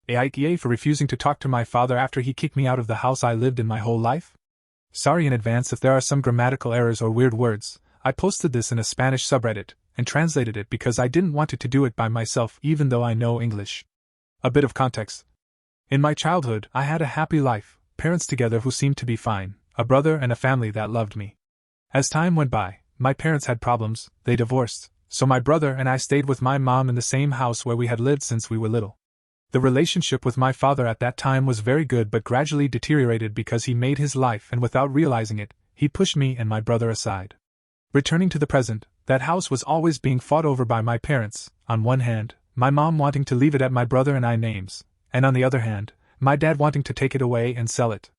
AITA for refusing to talk to my father after he kicked me out of the house I lived in my whole life? Sorry in advance if there are some grammatical errors or weird words. I posted this in a Spanish subreddit and translated it because I didn't want to do it by myself even though I know English. A bit of context. In my childhood, I had a happy life, parents together who seemed to be fine, a brother and a family that loved me. As time went by, my parents had problems, they divorced, so my brother and I stayed with my mom in the same house where we had lived since we were little. The relationship with my father at that time was very good but gradually deteriorated because he made his life and without realizing it, he pushed me and my brother aside. Returning to the present, that house was always being fought over by my parents, on one hand, my mom wanting to leave it at my brother and I names, and on the other hand, my dad wanting to take it away and sell it.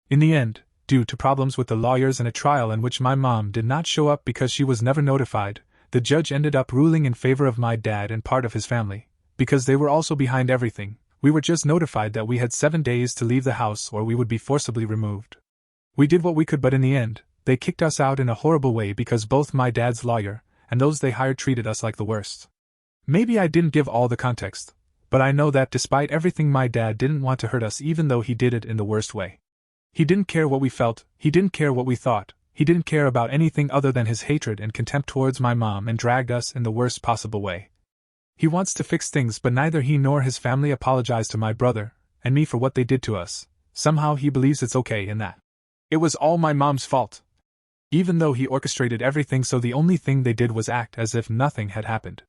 In the end, due to problems with the lawyers and a trial in which my mom did not show up because she was never notified, the judge ended up ruling in favor of my dad and part of his family. Because they were also behind everything, we were just notified that we had 7 days to leave the house or we would be forcibly removed. We did what we could, but in the end, they kicked us out in a horrible way because both my dad's lawyer and those they hired treated us like the worst. Maybe I didn't give all the context, but I know that despite everything my dad didn't want to hurt us even though he did it in the worst way. He didn't care what we felt, he didn't care what we thought, he didn't care about anything other than his hatred and contempt towards my mom and dragged us in the worst possible way. He wants to fix things, but neither he nor his family apologized to my brother and me for what they did to us. Somehow he believes it's okay in that it was all my mom's fault. Even though he orchestrated everything, so the only thing they did was act as if nothing had happened.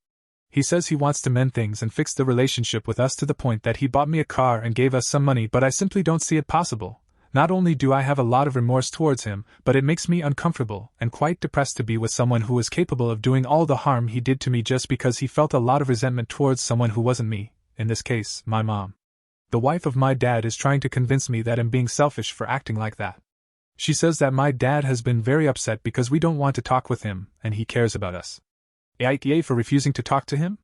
He says he wants to mend things and fix the relationship with us to the point that he bought me a car and gave us some money, but I simply don't see it possible. Not only do I have a lot of remorse towards him, but it makes me uncomfortable and quite depressed to be with someone who was capable of doing all the harm he did to me just because he felt a lot of resentment towards someone who wasn't me, in this case, my mom. The wife of my dad is trying to convince me that I'm being selfish for acting like that. She says that my dad has been very upset because we don't want to talk with him and he cares about us. AITA for refusing to talk to him?